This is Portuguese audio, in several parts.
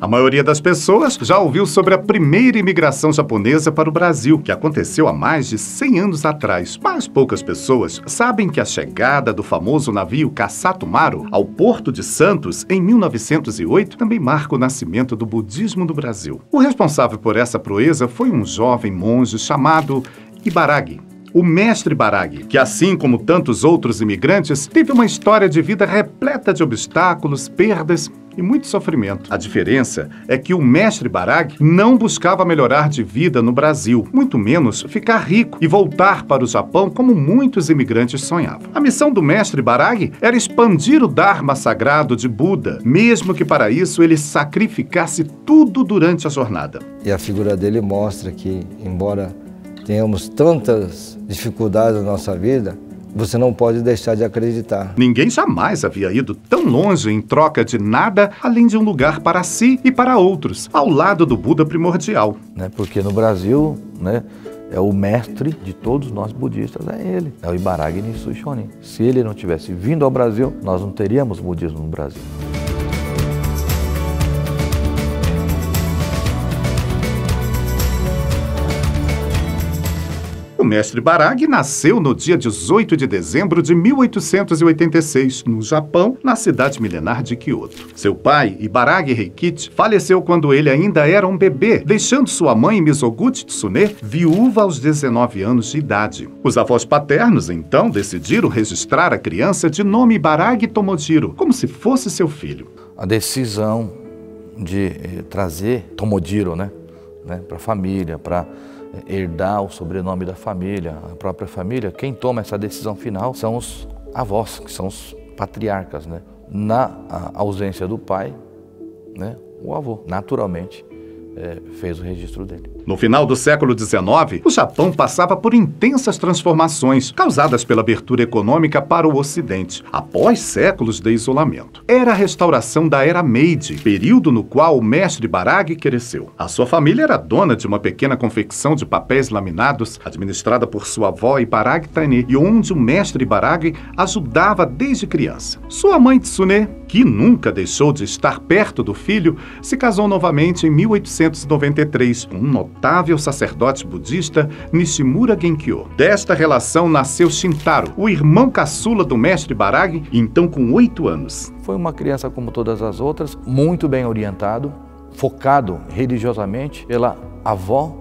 A maioria das pessoas já ouviu sobre a primeira imigração japonesa para o Brasil, que aconteceu há mais de 100 anos atrás. Mas poucas pessoas sabem que a chegada do famoso navio Kasato Maru ao Porto de Santos, em 1908, também marca o nascimento do budismo no Brasil. O responsável por essa proeza foi um jovem monge chamado Ibaragi. O mestre Baragi, que assim como tantos outros imigrantes, teve uma história de vida repleta de obstáculos, perdas e muito sofrimento. A diferença é que o mestre Baragi não buscava melhorar de vida no Brasil, muito menos ficar rico e voltar para o Japão como muitos imigrantes sonhavam. A missão do mestre Baragi era expandir o Dharma sagrado de Buda, mesmo que para isso ele sacrificasse tudo durante a jornada. E a figura dele mostra que, embora tenhamos tantas dificuldades na nossa vida, você não pode deixar de acreditar. Ninguém jamais havia ido tão longe em troca de nada, além de um lugar para si e para outros, ao lado do Buda primordial. Porque no Brasil, é o mestre de todos nós budistas, é ele. É o Ibaragi Nisui Shonin. Se ele não tivesse vindo ao Brasil, nós não teríamos budismo no Brasil. O mestre Baragi nasceu no dia 18 de dezembro de 1886, no Japão, na cidade milenar de Kyoto. Seu pai, Ibaragi Heikichi, faleceu quando ele ainda era um bebê, deixando sua mãe, Mizoguchi Tsune, viúva aos 19 anos de idade. Os avós paternos, então, decidiram registrar a criança de nome Ibaragi Tomojiro, como se fosse seu filho. A decisão de trazer Tomojiro, para a família, para herdar o sobrenome da família, a própria família, quem toma essa decisão final são os avós, que são os patriarcas. Na ausência do pai, o avô, naturalmente, fez o registro dele. No final do século XIX, o Japão passava por intensas transformações, causadas pela abertura econômica para o Ocidente, após séculos de isolamento. Era a restauração da Era Meiji, período no qual o mestre Baragi cresceu. A sua família era dona de uma pequena confecção de papéis laminados, administrada por sua avó Ibaragi Tane, e onde o mestre Baragi ajudava desde criança. Sua mãe Tsune, que nunca deixou de estar perto do filho, se casou novamente em 1893, com um notável sacerdote budista, Nishimura Genkyo. Desta relação nasceu Shintaro, o irmão caçula do mestre Baragi, então com 8 anos. Foi uma criança como todas as outras, muito bem orientado, focado religiosamente pela avó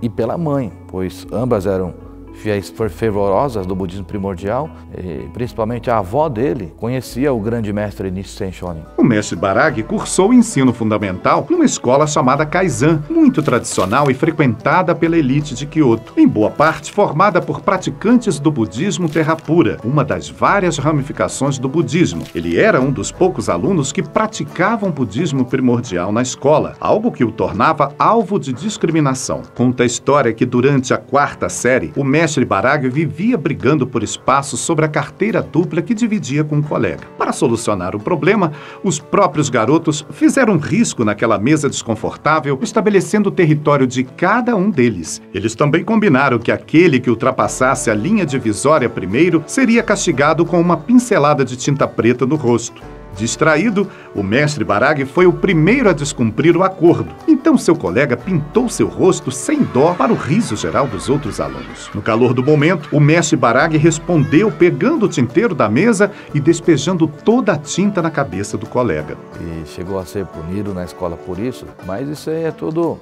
e pela mãe, pois ambas eram fiéis fervorosas do budismo primordial, e principalmente a avó dele conhecia o grande mestre Nichiren Shonin. O mestre Baragi cursou o ensino fundamental numa escola chamada Kaizan, muito tradicional e frequentada pela elite de Kyoto, em boa parte formada por praticantes do budismo terra pura, uma das várias ramificações do budismo. Ele era um dos poucos alunos que praticavam budismo primordial na escola, algo que o tornava alvo de discriminação. Conta a história que durante a 4ª série, o mestre Baragi vivia brigando por espaço sobre a carteira dupla que dividia com um colega. Para solucionar o problema, os próprios garotos fizeram risco naquela mesa desconfortável, estabelecendo o território de cada um deles. Eles também combinaram que aquele que ultrapassasse a linha divisória primeiro seria castigado com uma pincelada de tinta preta no rosto. Distraído, o mestre Baragi foi o primeiro a descumprir o acordo. Então seu colega pintou seu rosto sem dó para o riso geral dos outros alunos. No calor do momento, o mestre Baragi respondeu pegando o tinteiro da mesa e despejando toda a tinta na cabeça do colega. E chegou a ser punido na escola por isso, mas isso aí é tudo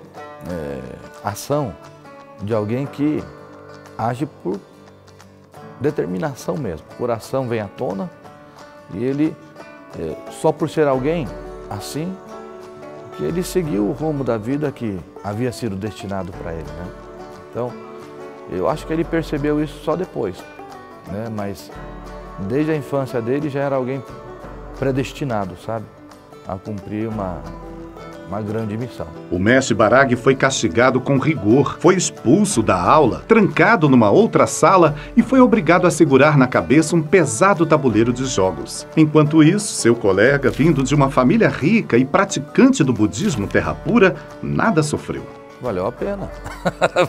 ação de alguém que age por determinação mesmo. O coração vem à tona e ele, só por ser alguém assim, que ele seguiu o rumo da vida que havia sido destinado para ele, Então, eu acho que ele percebeu isso só depois, Mas desde a infância dele já era alguém predestinado, a cumprir uma grande missão. O mestre Baragi foi castigado com rigor, foi expulso da aula, trancado numa outra sala e foi obrigado a segurar na cabeça um pesado tabuleiro de jogos. Enquanto isso, seu colega, vindo de uma família rica e praticante do budismo terra pura, nada sofreu. Valeu a pena,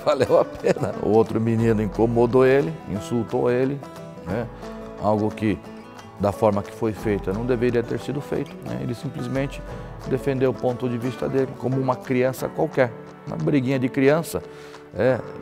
valeu a pena. O outro menino incomodou ele, insultou ele, algo que da forma que foi feita, não deveria ter sido feito, né? Ele simplesmente defendeu o ponto de vista dele, como uma criança qualquer, uma briguinha de criança,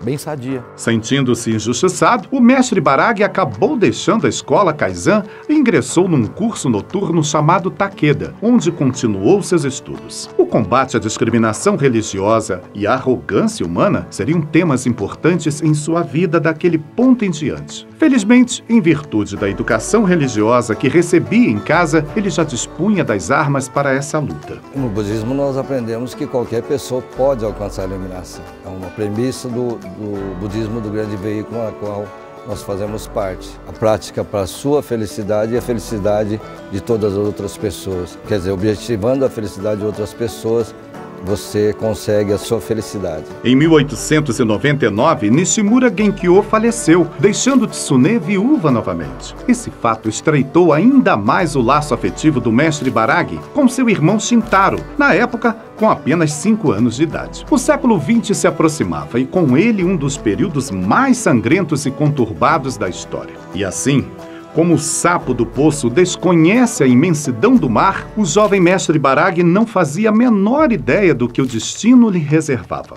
bem sadia. Sentindo-se injustiçado, o mestre Baraghi acabou deixando a escola Kaizen e ingressou num curso noturno chamado Takeda, onde continuou seus estudos. O combate à discriminação religiosa e a arrogância humana seriam temas importantes em sua vida daquele ponto em diante. Felizmente, em virtude da educação religiosa que recebia em casa, ele já dispunha das armas para essa luta. No budismo nós aprendemos que qualquer pessoa pode alcançar a iluminação. É uma premissa do budismo do grande veículo a qual nós fazemos parte. A prática para a sua felicidade e a felicidade de todas as outras pessoas. Quer dizer, objetivando a felicidade de outras pessoas, você consegue a sua felicidade. Em 1899, Nishimura Genkyo faleceu, deixando Tsune viúva novamente. Esse fato estreitou ainda mais o laço afetivo do mestre Baraghi com seu irmão Shintaro, na época com apenas 5 anos de idade. O século XX se aproximava e com ele um dos períodos mais sangrentos e conturbados da história. E assim, como o sapo do poço desconhece a imensidão do mar, o jovem mestre Baraghi não fazia a menor ideia do que o destino lhe reservava.